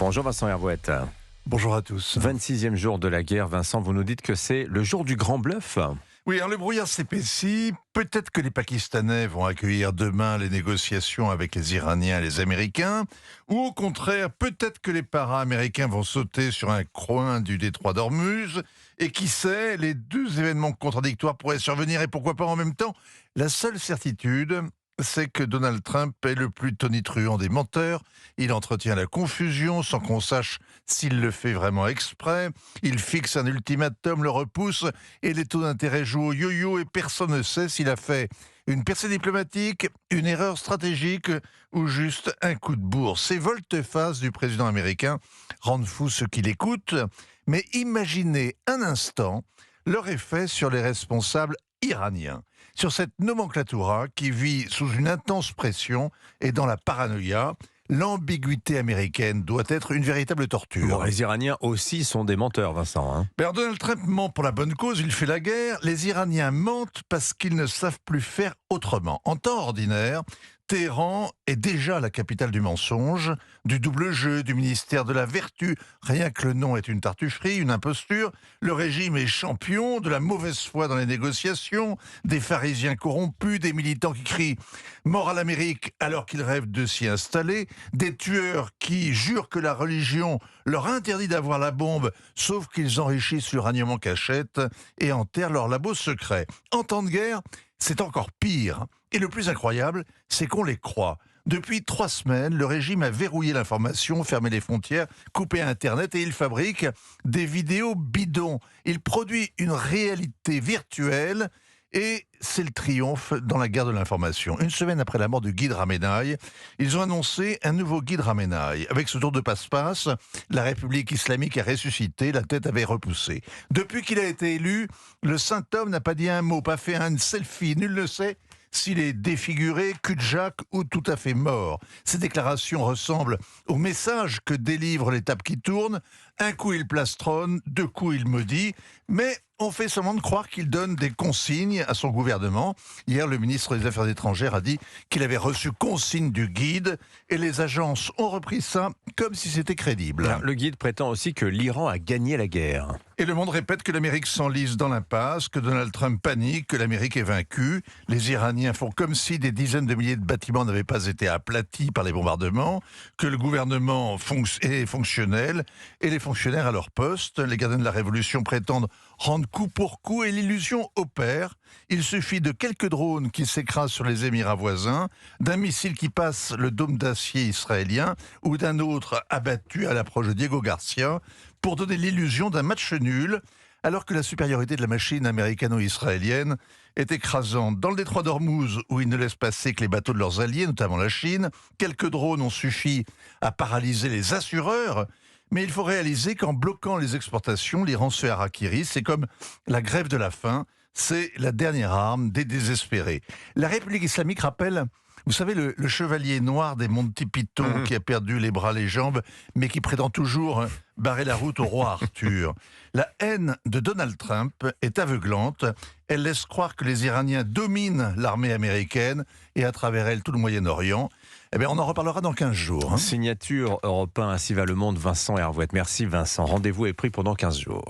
Bonjour Vincent Hervouette. Bonjour à tous. 26e jour de la guerre. Vincent, vous nous dites que c'est le jour du grand bluff. Oui, alors le brouillard s'épaissit. Peut-être que les Pakistanais vont accueillir demain les négociations avec les Iraniens et les Américains. Ou au contraire, peut-être que les para-américains vont sauter sur un coin du détroit d'Ormuz. Et qui sait, les deux événements contradictoires pourraient survenir et pourquoi pas en même temps. La seule certitude, c'est que Donald Trump est le plus tonitruant des menteurs. Il entretient la confusion sans qu'on sache s'il le fait vraiment exprès. Il fixe un ultimatum, le repousse et les taux d'intérêt jouent au yo-yo et personne ne sait s'il a fait une percée diplomatique, une erreur stratégique ou juste un coup de bourse. Ces volte-face du président américain rendent fous ceux qui l'écoutent. Mais imaginez un instant leur effet sur les responsables iraniens, sur cette nomenclatura qui vit sous une intense pression et dans la paranoïa. L'ambiguïté américaine doit être une véritable torture. Bon, les Iraniens aussi sont des menteurs, Vincent. Alors Donald Trump ment pour la bonne cause, il fait la guerre. Les Iraniens mentent parce qu'ils ne savent plus faire autrement. En temps ordinaire, Téhéran est déjà la capitale du mensonge, du double jeu, du ministère de la vertu. Rien que le nom est une tartufferie, une imposture. Le régime est champion de la mauvaise foi dans les négociations, des pharisiens corrompus, des militants qui crient « mort à l'Amérique » alors qu'ils rêvent de s'y installer, des tueurs qui jurent que la religion leur interdit d'avoir la bombe, sauf qu'ils enrichissent l'uranium en cachette et enterrent leurs labos secrets. En temps de guerre, c'est encore pire. Et le plus incroyable, c'est qu'on les croit. Depuis 3 semaines, le régime a verrouillé l'information, fermé les frontières, coupé Internet et il fabrique des vidéos bidons. Il produit une réalité virtuelle et c'est le triomphe dans la guerre de l'information. Une semaine après la mort du guide Ramenaï, ils ont annoncé un nouveau guide Ramenaï. Avec ce tour de passe-passe, la République islamique a ressuscité, la tête avait repoussé. Depuis qu'il a été élu, le saint homme n'a pas dit un mot, pas fait un selfie, nul ne sait s'il est défiguré, cul-de-jac ou tout à fait mort. Ces déclarations ressemblent au message que délivre l'étape qui tourne. Un coup il plastronne, 2 coups il maudit, mais on fait semblant de croire qu'il donne des consignes à son gouvernement. Hier, le ministre des Affaires étrangères a dit qu'il avait reçu consigne du guide et les agences ont repris ça comme si c'était crédible. Alors, le guide prétend aussi que l'Iran a gagné la guerre. Et le monde répète que l'Amérique s'enlise dans l'impasse, que Donald Trump panique, que l'Amérique est vaincue. Les Iraniens font comme si des dizaines de milliers de bâtiments n'avaient pas été aplatis par les bombardements, que le gouvernement est fonctionnel et les fonctionnaires à leur poste. Les gardiens de la Révolution prétendent rendre coup pour coup et l'illusion opère. Il suffit de quelques drones qui s'écrasent sur les Émirats voisins, d'un missile qui passe le dôme d'acier israélien ou d'un autre abattu à l'approche de Diego Garcia pour donner l'illusion d'un match nul, alors que la supériorité de la machine américano-israélienne est écrasante. Dans le détroit d'Ormuz, où ils ne laissent passer que les bateaux de leurs alliés, notamment la Chine, quelques drones ont suffi à paralyser les assureurs. Mais il faut réaliser qu'en bloquant les exportations, l'Iran se fait harakiri. C'est comme la grève de la faim. C'est la dernière arme des désespérés. La République islamique rappelle, vous savez, le chevalier noir des Monty Python qui a perdu les bras, les jambes, mais qui prétend toujours barrer la route au roi Arthur. La haine de Donald Trump est aveuglante. Elle laisse croire que les Iraniens dominent l'armée américaine et à travers elle tout le Moyen-Orient. Eh bien, on en reparlera dans 15 jours. Signature Europe 1, ainsi va le monde, Vincent Hervouette. Merci Vincent. Rendez-vous est pris pendant 15 jours.